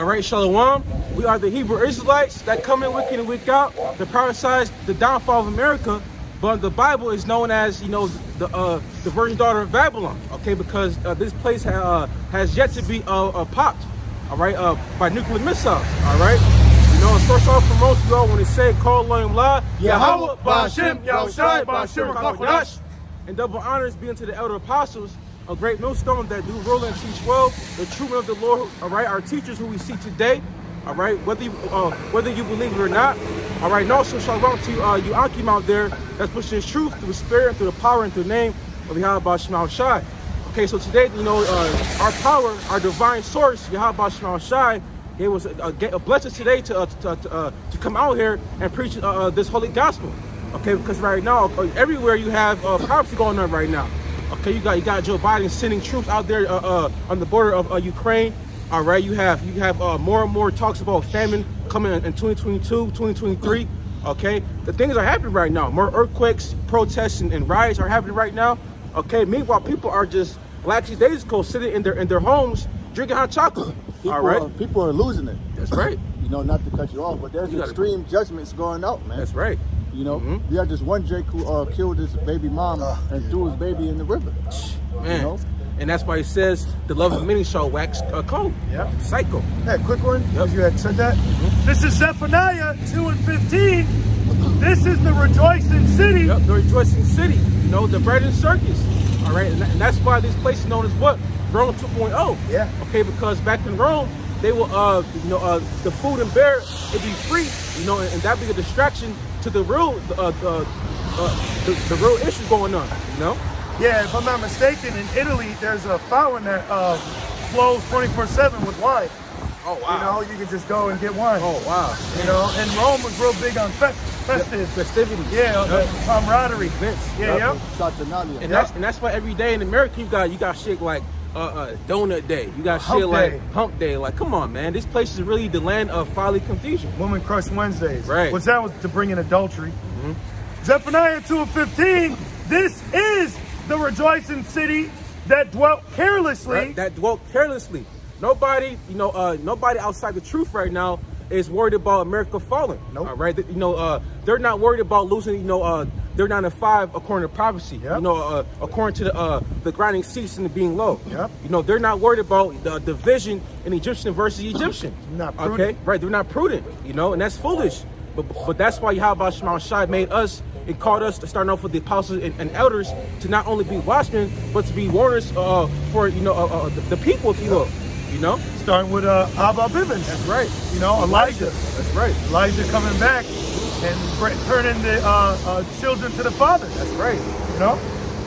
All right, Shalom. We are the Hebrew Israelites that come in week in and week out to prophesy the downfall of America. But the Bible is known as, the virgin daughter of Babylon. Okay, because this place has yet to be popped. All right, by nuclear missiles. All right. First off and most of y'all, when they say CARELESSLY, Yahweh, Ba'ashem, Yahushai, Ba'ashem, Rakakodash, and double honors be unto the elder apostles, a great millstone that do rule and teach well, the true men of the Lord, all right, our teachers who we see today, all right, whether you believe it or not, all right, and also shalom to you Akim out there that's pushing his truth through the spirit, through the power, and through the name of Yahweh Ba'ashem Yahushai. Okay, so today, our power, our divine source, Yahweh Ba'ashem Yahushai, it was a blessing today to come out here and preach this holy gospel. Okay, because right now everywhere you have prophecy going on right now. Okay, you got Joe Biden sending troops out there on the border of Ukraine. All right, you have more and more talks about famine coming in 2022, 2023. Okay, the things are happening right now. More earthquakes, protests, and riots are happening right now. Okay, meanwhile people are just like days ago sitting in their homes drinking hot chocolate. People are losing it. That's right. Not to cut you off, but there's extreme judgments going out, man. That's right. We had this one Jake who killed his baby mom and threw his baby in the river. Man. And that's why he says the love of many shall wax cold. Yeah. Psycho. Hey, quick one, because you had said that. This is Zephaniah 2:15. This is the rejoicing city. Yep, the rejoicing city. The bread and circus. All right, and that's why this place is known as what? Rome 2.0. Yeah. Okay, because back in Rome, they will, the food and beer, it'd be free, and that'd be a distraction to the real, the real issue going on, Yeah, if I'm not mistaken, in Italy, there's a fountain that flows 24/7 with wine. Oh, wow. You can just go and get wine. Oh, wow. And Rome was real big on festivities. Yeah, camaraderie. Events. Yeah, And that's why every day in America, you got shit like donut day. You got shit like hump day. Like, come on, man. This place is really the land of folly confusion. Woman Crush Wednesdays. Right. Which that was to bring in adultery. Zephaniah 2:15. This is the rejoicing city that dwelt carelessly. Right? That dwelt carelessly. Nobody, nobody outside the truth right now is worried about America falling. Nope. All right. They're not worried about losing, they're 9 to 5 according to prophecy. Yep. According to the grinding cease and the being low. Yep. They're not worried about the division in Egyptian versus Egyptian. Not prudent. Okay. Right. They're not prudent. And that's foolish. But that's why Yahweh Shai made us and called us to start off with the apostles and elders to not only be watchmen but to be warners for the people, if you will. Starting with Abba Bivens. That's right. Elijah. That's right. Elijah coming back and turning the children to the Father. That's right.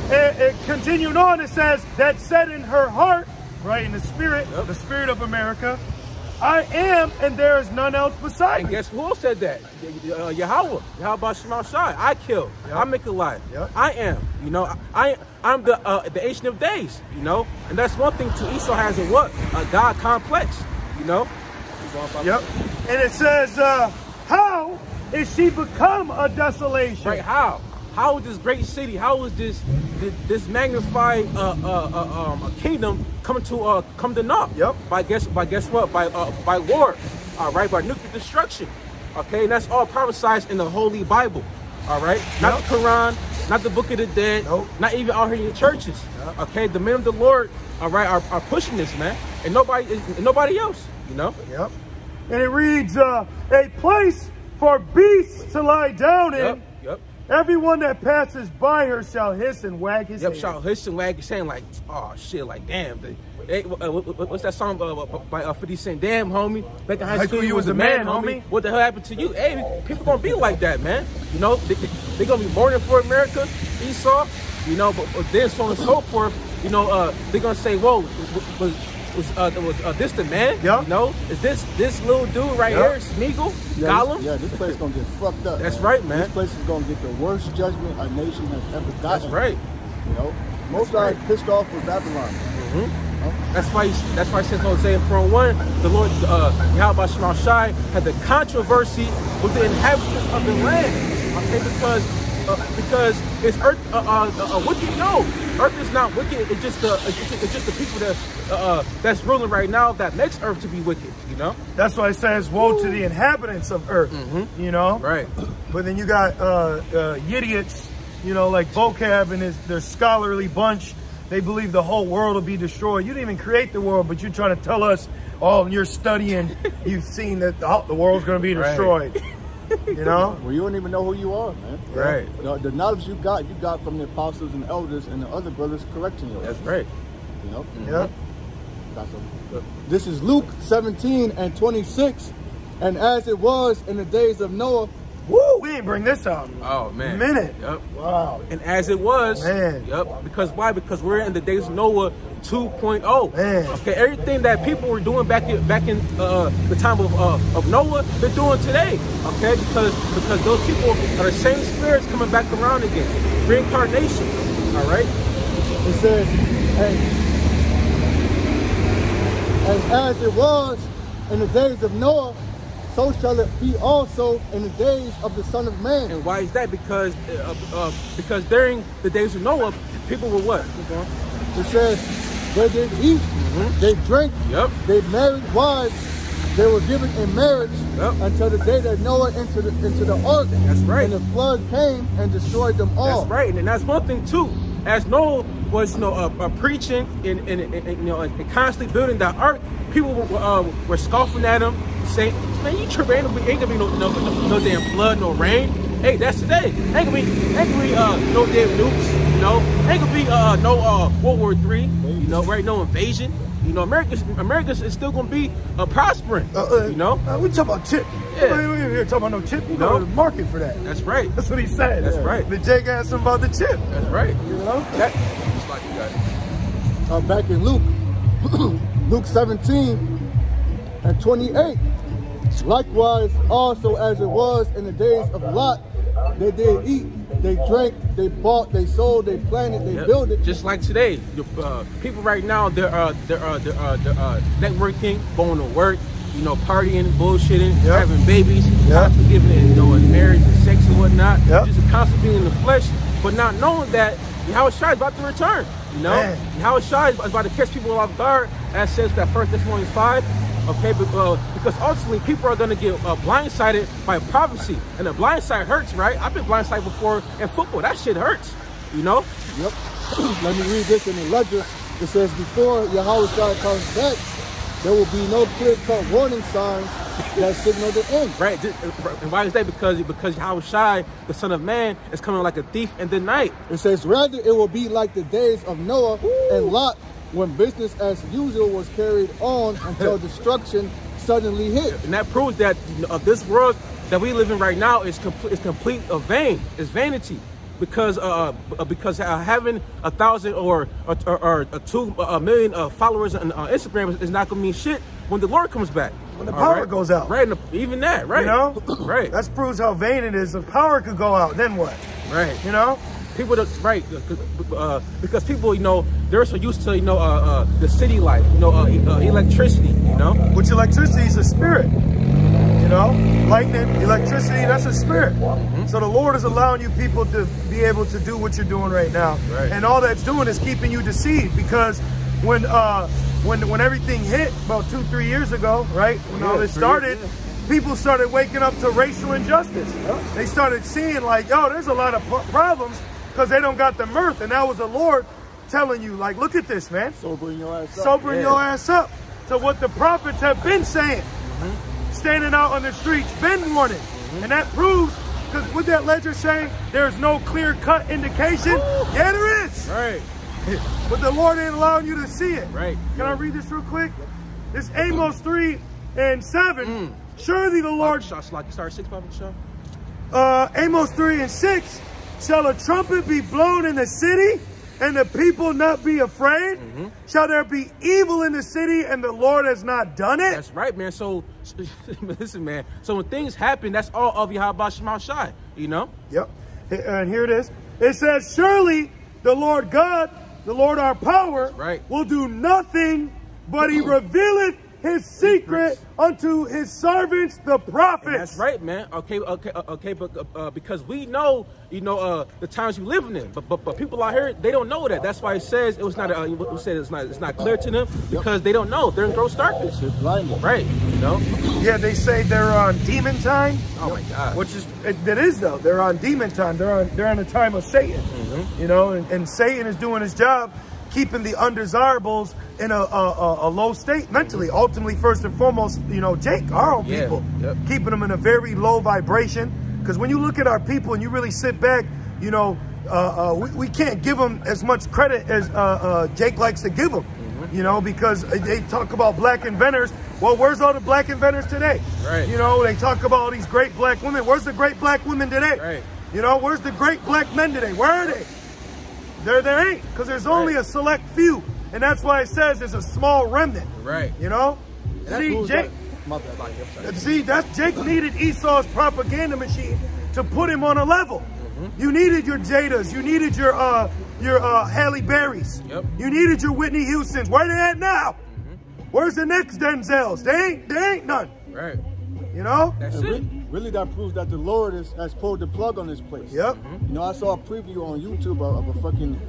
It continued on. It says that said in her heart, right, in the spirit of America, I am, and there is none else beside me. And guess who else said that? Yahweh Ba'ashem Shai. I kill. I make alive. I am. I'm the Ancient of Days. And that's one thing to Esau has a what? A God complex. Yep. And it says, how is she become a desolation? Right. How? How is this great city? How is this magnified kingdom come to naught? Yep. By guess what? By war. All right. By nuclear destruction. Okay. And that's all prophesied in the Holy Bible. All right. Not the Quran. Not the Book of the Dead. Nope. Not even out here in the churches. Yep. Okay. The men of the Lord. All right. Are pushing this, man. And nobody else. Yep. And it reads, a place for beasts to lie down in. Yep. Everyone that passes by her shall hiss and wag his head. Shall hiss and wag his head like, oh shit, like damn. What's that song by 50 Cent? Damn, homie. Back in high school, you was a man, homie. What the hell happened to you? Hey, people gonna be like that, man. They gonna be mourning for America, Esau. But then so on and so forth. They're gonna say, whoa, was this the man? Is this little dude right here, Smeagol, Gollum? This place is gonna get fucked up. That's right, man. This place is gonna get the worst judgment a nation has ever gotten. That's right. Most are pissed off with Babylon. That's why it says in Hosea 4:1, the Lord Yahweh Shai had the controversy with the inhabitants of the land. Okay, because it's earth. What do you know? Earth is not wicked. It's just the people that that's ruling right now that makes Earth to be wicked. You know. That's why it says, "Woe to the inhabitants of Earth." You know. Right. But then you got idiots, you know, like vocab and their scholarly bunch. They believe the whole world will be destroyed. You didn't even create the world, but you're trying to tell us, oh, you're studying, you've seen that the world's going to be destroyed. You know? Well, you don't even know who you are, man. Right. You know, the knowledge you got from the apostles and the elders and the other brothers correcting you. That's right. You know? Yeah. This is Luke 17:26. And as it was in the days of Noah. Woo! We didn't bring this out. Oh, man. Minute. Yep. Wow. And as it was. Man. Yep. Because why? Because we're in the days of Noah 2.0. Man. Okay. Everything that people were doing back in the time of Noah, they're doing today. Okay. Because those people are the same spirits coming back around again. Reincarnation. All right. It says, and as it was in the days of Noah, so shall it be also in the days of the Son of Man. And why is that? Because during the days of Noah, people were what? It says they did eat, they drank, they married wives, they were given in marriage until the day that Noah entered into the ark. That's right. And the flood came and destroyed them all. That's right, and that's one thing too. As Noah was, preaching and constantly building that ark, people were scoffing at him, saying, "Man, you tripping? Ain't gonna be no damn flood, no rain. Hey, that's today. Ain't gonna be no damn nukes. You know, ain't gonna be no World War III. You know, right? No invasion. You know, America is still gonna be prospering. You know, we talking about chip. Yeah, we here talking about no chip. You know, the market for that. That's right. That's what he said. That's right. The Jake asked him about the chip. That's right. You know, Just like you got. Back in Luke, Luke 17:28. Likewise, also as it was in the days of Lot, they did eat, they drank, they bought, they sold, they planted, they built it. Just like today, people right now, they're networking, going to work, you know, partying, bullshitting, having babies, constantly giving it, in marriage and sex and whatnot, just constantly being in the flesh, but not knowing that Yahweh Shai is about to return. You know, Yahweh Shai is about to catch people off guard, as says that 1 Thessalonians 5. Okay, because ultimately people are going to get blindsided by prophecy, and the blindside hurts, right? I've been blindsided before in football. That shit hurts, you know? Yep. Let me read this in the ledger. It says, before Yahweh Shai comes back, there will be no clear-cut warning signs that signal the end. Right. And why is that? Because Yahweh Shai, the Son of Man, is coming like a thief in the night. It says, rather it will be like the days of Noah and Lot, when business as usual was carried on until destruction suddenly hit. And that proves that this world that we live in right now is complete of vain. It's vanity. Because having 1,000 or 2 million followers on Instagram is not going to mean shit when the Lord comes back. When the power goes out. Right. Even that, right? You know? Right. That proves how vain it is. If power could go out, then what? Right. You know? People don't, right, because people, they're so used to, the city life, electricity, Which electricity is a spirit, lightning, electricity, that's a spirit. So the Lord is allowing you people to be able to do what you're doing right now. Right. And all that's doing is keeping you deceived, because when everything hit about 2-3 years ago, right, when all this started, people started waking up to racial injustice. They started seeing like, yo, there's a lot of problems, because they don't got the mirth. And that was the Lord telling you, like, look at this, man. Sobering your ass up. Sobering your ass up to what the prophets have been saying. Standing out on the streets, been warning. And that proves, because with that ledger saying there's no clear-cut indication, yeah, there is. Right. But the Lord ain't allowing you to see it. Right. Can I read this real quick? This Amos 3:7. Surely the Lord... Amos 3:6. Shall a trumpet be blown in the city, and the people not be afraid? Shall there be evil in the city, and the Lord has not done it? That's right, man. So, listen, man. So when things happen, that's all of Yahweh Shai, Yep. And here it is. It says, surely the Lord God, the Lord our power, will do nothing, but he revealeth his secret unto his servants, the prophets. And that's right, man. Okay, but because we know, the times we're living in, but people out here, they don't know that. That's why it says it was not. It said it's not clear to them because they don't know. They're in gross darkness. Right. Yeah, they say they're on demon time. Oh my God. Which is that is though. They're on demon time. They're on the time of Satan. And Satan is doing his job, keeping the undesirables in a low state mentally. Ultimately, first and foremost, Jake, our own people, keeping them in a very low vibration. Because when you look at our people and you really sit back, we can't give them as much credit as Jake likes to give them. Because they talk about black inventors. Well, where's all the black inventors today? Right. They talk about all these great black women. Where's the great black women today? Right. Where's the great black men today? Where are they? There ain't, because there's only a select few. And that's why it says there's a small remnant. Right. See, Jake, that's Jake needed Esau's propaganda machine to put him on a level. You needed your Jadas. You needed your Halle Berrys. You needed your Whitney Houstons. Where they at now? Where's the next Denzels? They ain't none. Right. That's it. Really, that proves that the Lord has pulled the plug on this place. Yep. I saw a preview on YouTube of a fucking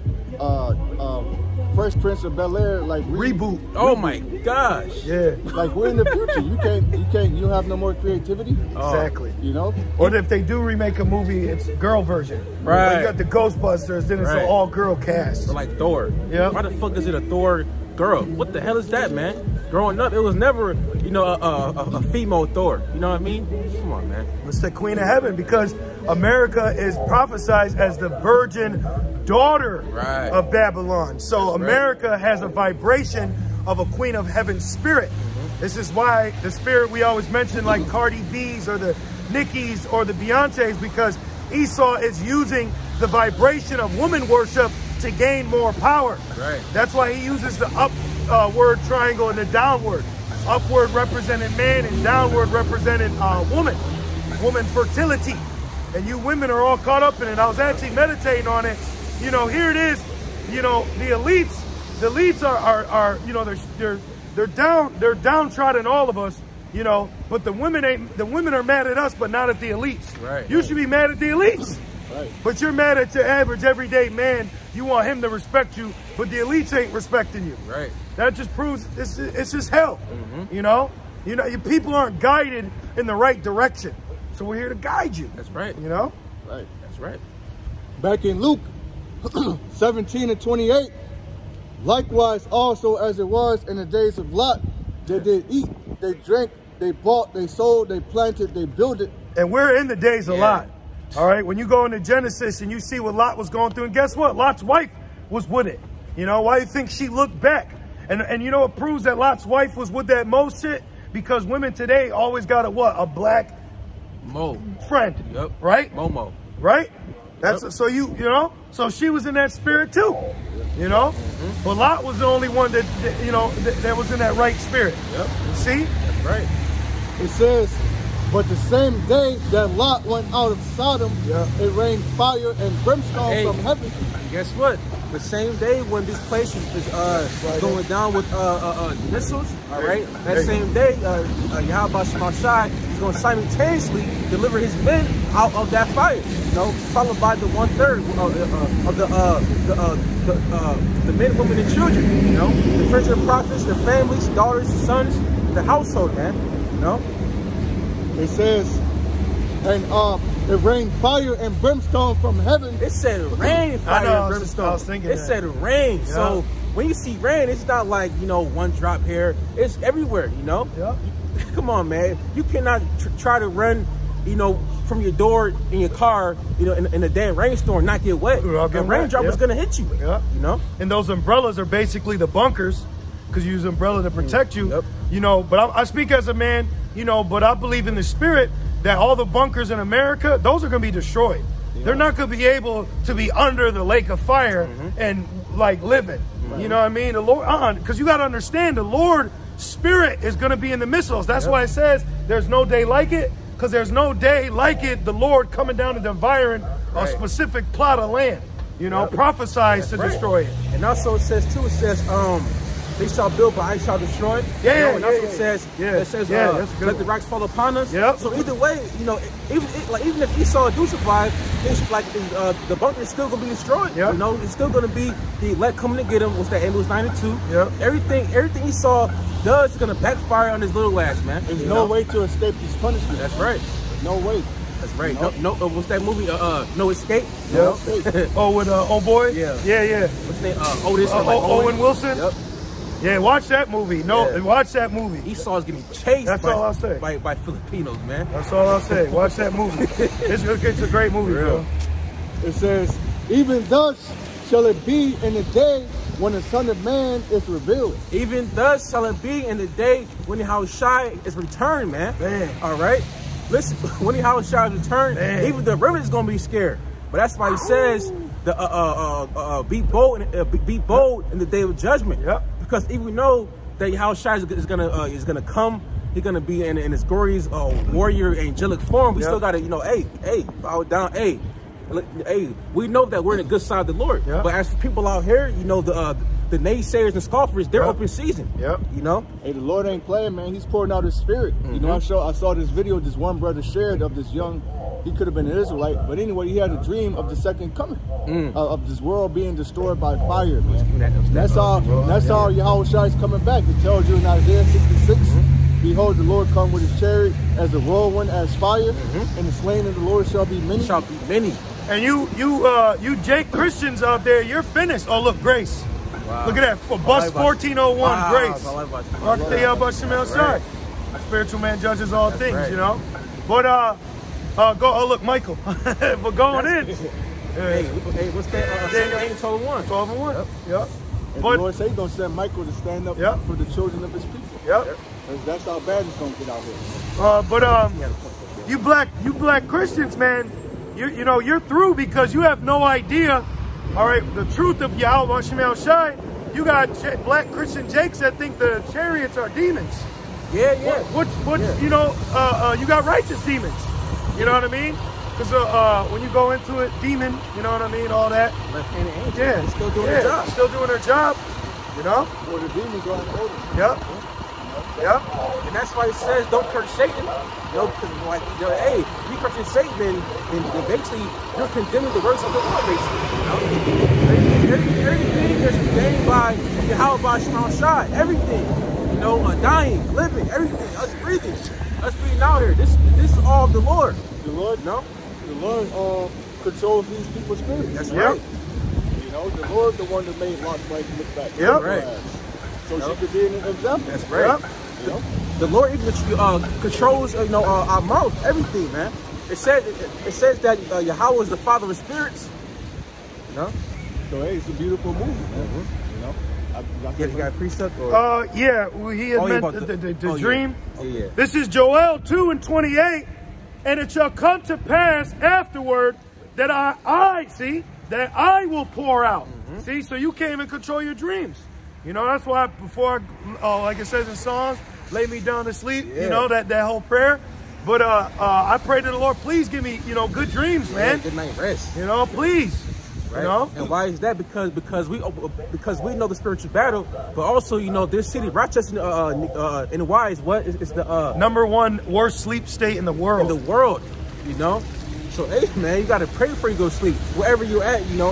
Fresh Prince of Bel-Air reboot. Oh my gosh. Yeah. Like, we're in the future. You have no more creativity. Exactly. Or if they do remake a movie, it's a girl version. Right. Like you got the Ghostbusters, then it's an all girl cast. Or like Thor. Yeah. Why the fuck is it a Thor girl? What the hell is that, man? Growing up, it was never, a female Thor. You know what I mean? Come on, man. It's the Queen of Heaven, because America is prophesied as the virgin daughter of Babylon. So America has a vibration of a Queen of Heaven spirit. This is why the spirit we always mention, like Cardi B's or the Nicki's or the Beyonce's, because Esau is using the vibration of woman worship to gain more power. Right. That's why he uses the upward triangle and the downward. Upward representing man and downward representing woman fertility. And you women are all caught up in it. I was actually meditating on it. Here it is. The elites are they're downtrodden, all of us. But the women are mad at us, but not at the elites. Right. You should be mad at the elites. Right. But you're mad at your average everyday man. You want him to respect you, but the elites ain't respecting you. Right. That just proves it's just hell. Your people aren't guided in the right direction. So we're here to guide you. That's right. Right. That's right. Back in Luke 17:28, likewise also as it was in the days of Lot, they did eat, they drank, they bought, they sold, they planted, they builded. And we're in the days of Lot. All right, when you go into Genesis and you see what Lot was going through, and guess what? Lot's wife was with it. Why do you think she looked back? And it proves that Lot's wife was with that Mo shit, because women today always got a black Mo friend. Yep. Right? Momo. Right? That's so so she was in that spirit too. But Lot was the only one that was in that right spirit. Yep. See? That's right. It says, but the same day that Lot went out of Sodom, it rained fire and brimstone from heaven. Guess what? The same day when this place is going down with missiles, all right? That same day, Yahweh Shemashai is going to simultaneously deliver his men out of that fire, followed by the 1/3 of the men, women, and children, the friends of the prophets, their families, daughters, sons, the household, man, It says, and it rained fire and brimstone from heaven. It said rain, fire, and brimstone. I was thinking it said rain. Yeah. So when you see rain, it's not like, one drop here. It's everywhere, Yeah. Come on, man. You cannot try to run, from your door in your car, in a damn rainstorm, not get wet. A raindrop is going to hit you. Yeah. And those umbrellas are basically the bunkers, because you use an umbrella to protect you. Yep. But I speak as a man, but I believe in the spirit that all the bunkers in America, those are going to be destroyed. Yeah. They're not going to be able to be under the lake of fire and living. You know what I mean? The Lord, because you got to understand, the Lord spirit is going to be in the missiles. That's why it says there's no day like it, because there's no day like it, the Lord coming down to devouring a specific plot of land, prophesies to destroy it. And also it says too, they shall build, but I shall destroy. Yeah, and also says, let the rocks fall upon us. Yep. So either way, you know, even if Esau do survive, it's like the bunker is still gonna be destroyed. Yep. You know, it's still gonna be the elect coming to get him. What's that? Amos 92. Yep. Everything Esau does is gonna backfire on his little ass, man. There's no way to escape this punishment. That's right. No way. That's right. No, what's that movie? No Escape. Yep. Oh, with old boy. Yeah. What's his name? Otis. Owen Wilson. Yep. Yeah, watch that movie. Watch that movie. Esau's getting chased. That's all I'll say. By Filipinos, man. That's all I'll say. Watch that movie. It's a great movie, bro. It says, even thus shall it be in the day when the Son of Man is revealed. Even thus shall it be in the day when the Yahushua is returned, man. All right? Listen, when the Yahushua is returned, even the remnant is going to be scared. But that's why he says, be bold in the day of judgment. Yep. Because if we know that Yahushua is gonna come, he's gonna be in his glorious warrior angelic form. We still gotta, you know, hey, bow down, hey, we know that we're in the good side of the Lord. But as for people out here, you know, the naysayers and scoffers, they're open season. You know, hey, the Lord ain't playing, man. He's pouring out His Spirit. You know, I saw this video this one brother shared of this young. He could have been an Israelite, but anyway, he had a dream of the second coming, of this world being destroyed by fire, man. That's all Yahushua is coming back. It tells you in Isaiah 66, behold, the Lord come with His chariot as a whirlwind, as fire, and the slain of the Lord shall be many. And you Jake Christians out there, you're finished. Oh, look, Grace. Wow. Look at that. For bus 1401, Grace. Spiritual man judges all things, you know. But look, Michael. We're going in. Hey, what's that? 12-1. 12-1. Yep. And the Lord said He's gonna send Michael to stand up for the children of His people. Yep. That's how bad it's gonna get out here. You black Christians, man, you know you're through because you have no idea. All right, the truth of Yahweh Shemel Shai. You got black Christian Jakes that think the chariots are demons. You know, you got righteous demons. You know what I mean? Because when you go into it, demon, you know what I mean, all that. Left-handed angel. Yeah, still doing their job. Still doing their job. You know? Well, the demons are in order. Yep. And that's why it says don't curse Satan. You know, because like, you know, hey, if you cursing Satan, then basically you're condemning the works of the Lord, basically. You know? Everything is condemned by Yahweh Shemel Shai. Everything. You know, dying, living, everything. Us breathing out here. This is all of the Lord. The Lord, the Lord controls these people's spirits. That's right. You know, the Lord, the one that made Lot's wife look back. So she could be an example. That's right. You know? The Lord even controls, you know, our mouth, everything, man. It says that Yahweh is the Father of spirits. You know. So hey, it's a beautiful movie, man. You know. You got a precept? Or? He had meant the dream. Yeah. This is Joel 2:28. And it shall come to pass afterward that that I will pour out. See, so you can't even control your dreams. You know, that's why before, like it says in Psalms, lay me down to sleep, you know, that whole prayer. But I pray to the Lord, please give me, you know, good dreams, man. Good night rest. You know, please. Right. You know? And why is that? Because we know the spiritual battle, but also, you know, this city, Rochester, in the wise, what is the #1 worst sleep state in the world. You know. So hey, man, you gotta pray before you go to sleep, wherever you're at, you know,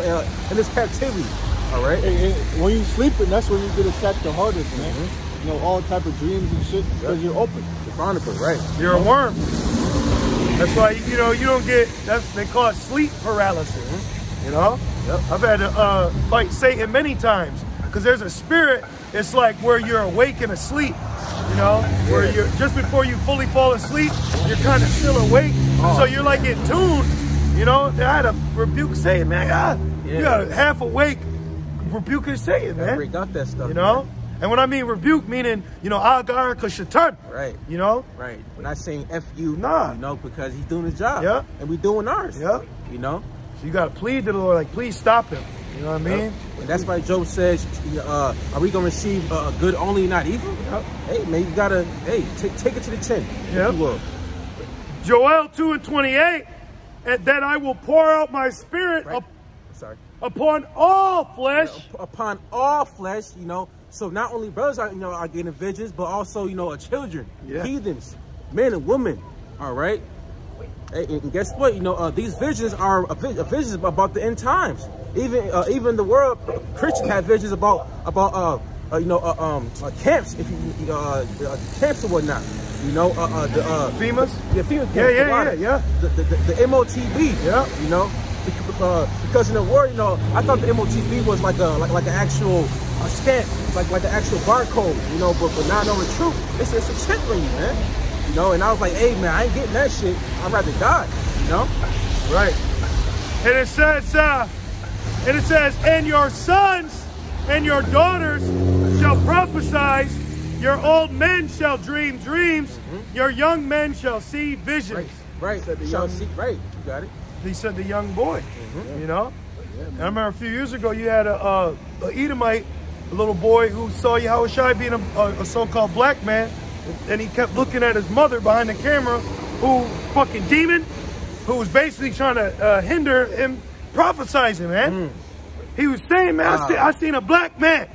in this captivity. All right. And when you sleeping, that's when you get attacked the hardest, man. You know, all type of dreams and shit because you're open. You're vulnerable, right? You're a worm. That's why you know you don't get. They call it sleep paralysis. You know. I've had to fight Satan many times because there's a spirit. It's like where you're awake and asleep, you know, where you're just before you fully fall asleep, you're kind of still awake. So you're like in tune, you know. I had to rebuke Satan, man. You got half awake, rebuking Satan, man. Break out that stuff, you know. Man. And when I mean rebuke, meaning, you know, agar kashatan. Right. You know. Right. We're not saying F you, nah. You know, because he's doing his job. Yeah. And we doing ours. Yeah. You know. So you got to plead to the Lord, like, please stop him. You know what I mean? And that's why Job says, are we going to receive good only, not evil? Hey, man, you got to, take it to the chin. If you will. Joel 2:28, and that I will pour out my spirit upon all flesh. Upon all flesh, you know. So not only brothers are, are getting visions, but also, children, Yeah. heathens, men and women. All right. And guess what? These visions are visions about the end times. Even the world Christians have visions about camps, if camps or whatnot. The FEMAs? Yeah, FEMA camps. Yeah. The MOTB. Yeah. Because in the word, I thought the MOTB was like an actual stamp, like an actual barcode, but not knowing the truth. It's a chip ring, man. And I was like, hey man, I ain't getting that shit. I'd rather die, Right. And it says, and your sons and your daughters shall prophesy, your old men shall dream dreams, your young men shall see visions. Right. Right. You got it. He said the young boy, And I remember a few years ago, you had a Edomite, a little boy who saw Yahushua being a so-called black man, and he kept looking at his mother behind the camera, who fucking demon, who was basically trying to hinder him prophesizing, man. He was saying, man, Wow. I seen a black man.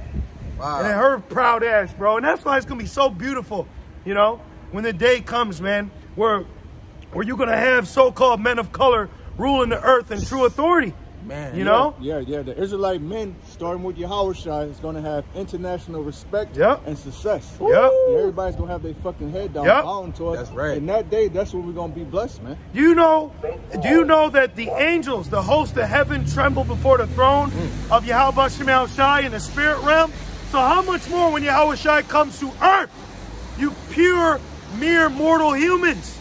Wow. And her proud ass, bro. And that's why it's going to be so beautiful, when the day comes, man, where you're going to have so-called men of color ruling the earth in true authority. Man, Yeah, the Israelite men, starting with Yahushua, is going to have international respect and success. Yep. Everybody's going to have their fucking head down, bowing to us. That's right. And that day, that's when we're going to be blessed, man. Do you know that the angels, the host of heaven, tremble before the throne of Yahweh Shemel Shai in the spirit realm? So how much more when Yahweh Shai comes to earth? You pure, mere mortal humans.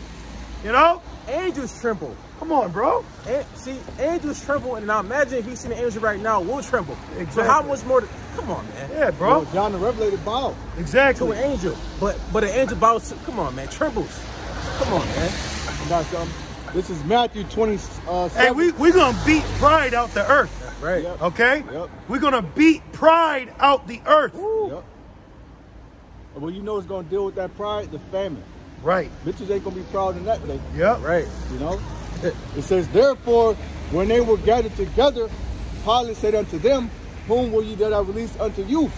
Angels tremble. Come on, bro. See, angels tremble, and now imagine if you see an angel right now, we'll tremble. Exactly. So how much more? Come on, man. Yeah, bro. John the Revelator bowed. Exactly. To an angel, but an angel bows. Come on, man. Trembles. Come on, man. Got something. This is Matthew 27. Hey, we're gonna beat pride out the earth. Right. Yep. Okay. Yep. We're gonna beat pride out the earth. Yep. Well, it's going to deal with that pride, the famine. Right. Bitches ain't going to be proud in that day. Yep. Right. It says, therefore, when they were gathered together, Pilate said unto them, whom will ye that I release unto you?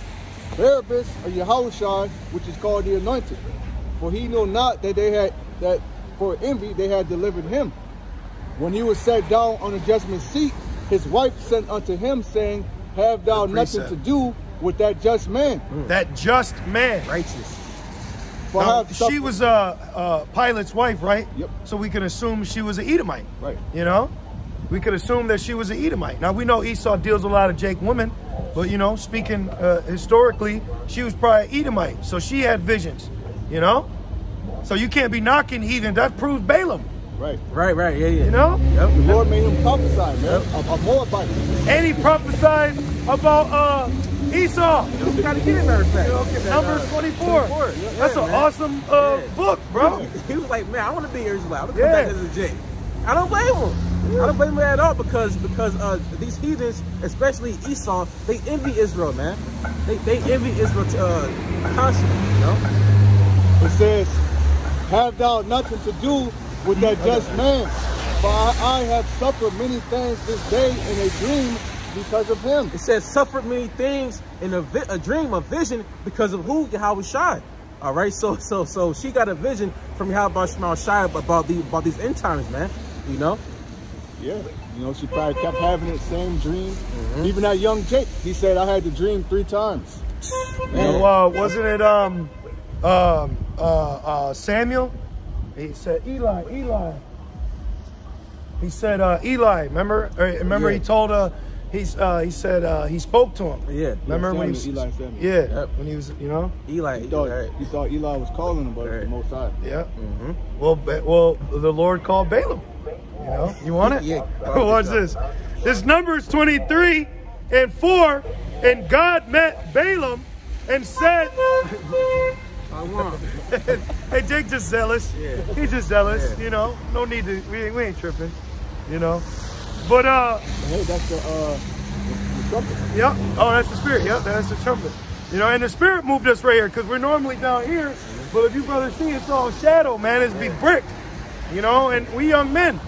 Barabbas or Yahushua, which is called the Anointed. For he knew not that for envy they had delivered him. When he was set down on the judgment seat, his wife sent unto him, saying, have thou nothing to do with that just man. That just man. Righteous. Now, she was Pilate's wife, right? Yep. So we can assume she was an Edomite. Right. We could assume that she was an Edomite. Now, we know Esau deals with a lot of Jake women, but, speaking historically, she was probably an Edomite. So she had visions, So you can't be knocking heathen. That proves Balaam. Right. Yeah. Yep. The Lord made him prophesy, man. A Moabite. And he prophesied about Esau. You gotta get it, matter of fact. Numbers 24. That's an awesome book, bro. He was like, man, I want to be Israelite. I want to come back as a J. I don't blame him. I don't blame him at all because these heathens, especially Esau, they envy Israel, man. They envy Israel constantly, It says, have thou nothing to do with that just man, for I have suffered many things this day in a dream because of him. It says, suffered many things in a dream, a vision, because of who? Yahweh Shai. All right, so she got a vision from Yahweh Shai about these end times, man. Yeah, she probably kept having the same dream. Even that young Jake, he said, I had the dream 3 times. Wasn't it Samuel? He said Eli. He said Eli. Remember he told he said he spoke to him. Yeah. Remember when he Eli Samuel. Yeah. Yep. When he was Eli. He thought Eli was calling him, but it was the Most High. Yeah. Well, the Lord called Balaam. You want it? Yeah. Watch this. This Numbers 23:4, and God met Balaam and said. I want. Hey, Jake just zealous. Yeah. He's just zealous. Yeah. No need to. We ain't tripping. But Hey, that's the trumpet. yeah. Oh, that's the spirit. Yeah, that's the trumpet. And the spirit moved us right here because we're normally down here. But if you brothers see, it's all shadow, man. It's be brick. And we young men.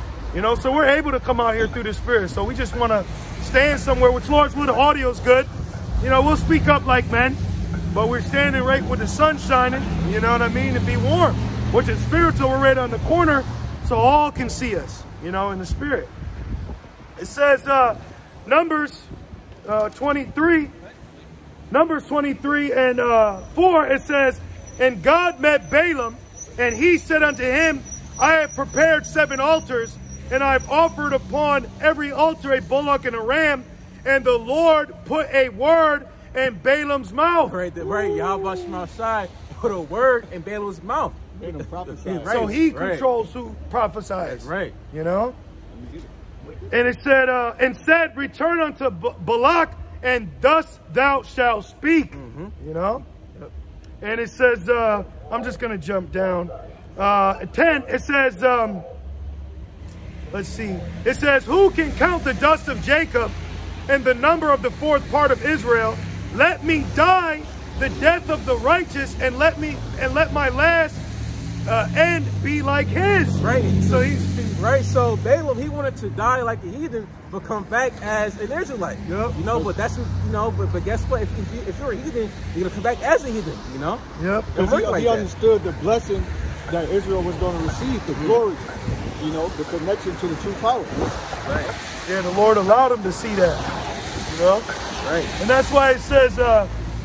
So we're able to come out here through the spirit. So we just want to stand somewhere, which Lord's will, the audio's good. We'll speak up like men. but we're standing right with the sun shining, you know what I mean, to be warm, which is spiritual. We're right on the corner, so all can see us, you know, in the spirit. It says, Numbers 23 and 4, it says, and God met Balaam, and he said unto him, I have prepared 7 altars, and I have offered upon every altar a bullock and a ram, and the Lord put a word in Balaam's mouth. Right, Yahweh Shemashai put a word in Balaam's mouth. Made him prophesy. Right, So he controls who prophesies. That's right. You know? And it said, return unto Balak, and thus thou shalt speak. You know? Yep. And it says, I'm just going to jump down. 10, it says, let's see. It says, who can count the dust of Jacob and the number of the 4th part of Israel? Let me die the death of the righteous, and let my last end be like his. Right. So he's right. So Balaam, he wanted to die like a heathen, but come back as an Israelite. Yep. You know, but that's, you know, but guess what? If you're a heathen, you're gonna come back as a heathen. You know. Yep. Because he understood the blessing that Israel was going to receive, the glory, you know, the connection to the true power. Right. Yeah, the Lord allowed him to see that. You know. Right. And that's why it says,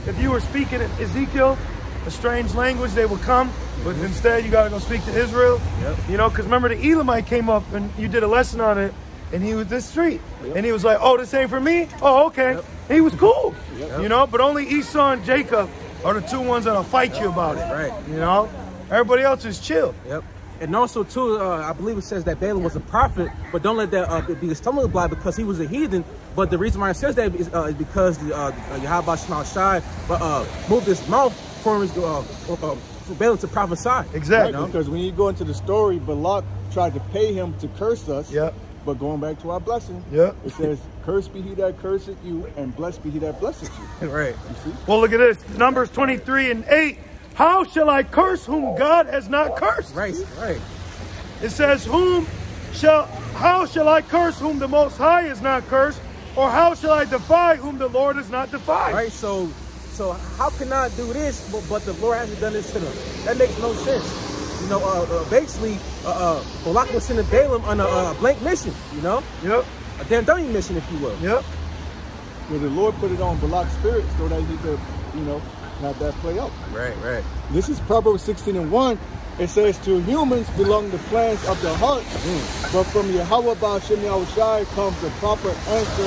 if you were speaking in Ezekiel, a strange language, they will come. But instead, you got to go speak to Israel. Yep. You know, because remember the Elamite came up and you did a lesson on it, and he was this street. Yep. And he was like, oh, this ain't for me? Oh, okay. Yep. He was cool. Yep. You know, but only Esau and Jacob are the 2 ones that'll fight you about it. Right. You know, everybody else is chill. Yep. And also, too, I believe it says that Balaam was a prophet, but don't let that be a stumbling block because he was a heathen. But the reason why it says that is because Yahweh Shemashai moved his mouth for Balaam to prophesy. Exactly. Right, because when you go into the story, Balak tried to pay him to curse us. Yep. But going back to our blessing, yep, it says, cursed be he that curseth you, and blessed be he that blesseth you. Right. You see? Well, look at this. Numbers 23 and 8. How shall I curse whom God has not cursed? Right, right. It says, how shall I curse whom the Most High is not cursed? Or how shall I defy whom the Lord is not defied? Right, so how can I do this, but the Lord hasn't done this to them? That makes no sense. You know, basically, Balak was sending Balaam on a blank mission, you know? Yep. A damn dummy mission, if you will. Yep. Well, the Lord put it on Balak's spirit so that he could, you know, have that play out. Right, right. This is Proverbs 16 and 1. It says, to humans belong the plans of the heart, but from Yahweh Ba'ashem Yahushai comes the proper answer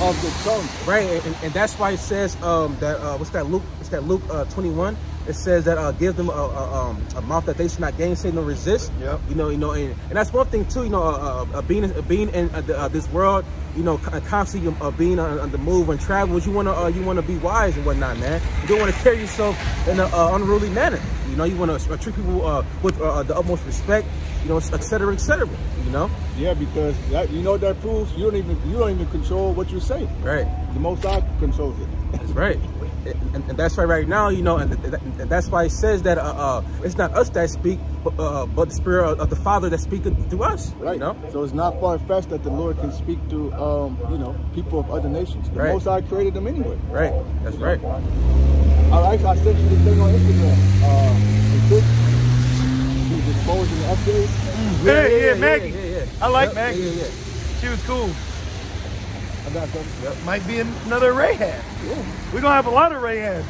of the tongue. Right, and that's why it says that what's that Luke 21. It says that give them a mouth that they should not gainsay nor resist. Yep. You know, and that's one thing too. You know, being in this world, you know, constantly being on the move and travel. You wanna be wise and whatnot, man. You don't want to carry yourself in an unruly manner. You know, you want to treat people with the utmost respect. You know, et cetera, et cetera. You know. Yeah, because that, you know, that proves you don't even control what you say. Right. The Most High controls it. That's right. And that's why right now, you know, and that's why it says that it's not us that speak, but the Spirit of the Father that speaks through us. Right. You know? So it's not far-fetched that the Lord can speak to, you know, people of other nations. The Most High created them anyway. Right. That's right. I sent you this thing on Instagram. He's exposing the updates. Yeah, Maggie. Yeah. I like Maggie. Yeah. She was cool. I got something. Yep. Might be another Rahab. Yeah. We're going to have a lot of Rahabs.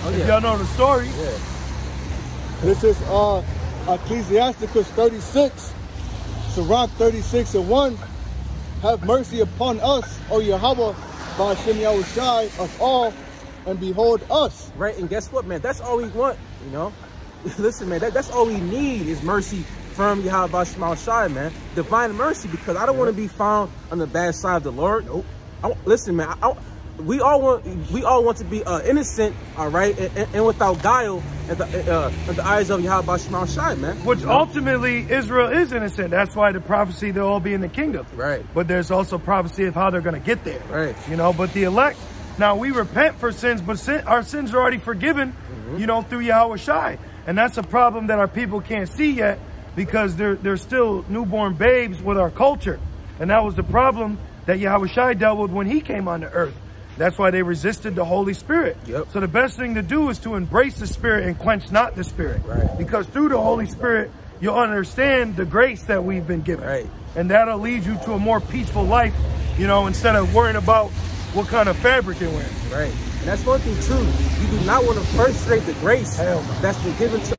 Oh, yeah. If y'all know the story. Yeah. This is Ecclesiasticus 36. Sirach 36 and 1. Have mercy upon us, O Yahweh, Ba'ashem Yahushai, of all, and behold us. Right, and guess what, man? That's all we want, you know? Listen, man, that's all we need is mercy from Yahweh Ba'ashem Yahushai, man. Divine mercy, because I don't want to be found on the bad side of the Lord. Nope. Listen, man, we all want to be innocent, all right, and without guile in the eyes of Yahweh Ba'ashem Yahushai, man. Which ultimately Israel is innocent. That's why the prophecy they'll all be in the kingdom. Right. But there's also prophecy of how they're going to get there. Right. You know, but the elect, now we repent for sins, but our sins are already forgiven, you know, through Yahweh Shai. And that's a problem that our people can't see yet because they're still newborn babes with our culture. And that was the problem that Yahweh Shai dealt with when he came on the earth. That's why they resisted the Holy Spirit. Yep. So the best thing to do is to embrace the Spirit and quench not the Spirit. Right. Because through the Holy Spirit, you'll understand the grace that we've been given. Right. And that'll lead you to a more peaceful life, you know, instead of worrying about what kind of fabric you're wearing. Right. And that's one thing too. You do not want to frustrate the grace Hell no. that's been given to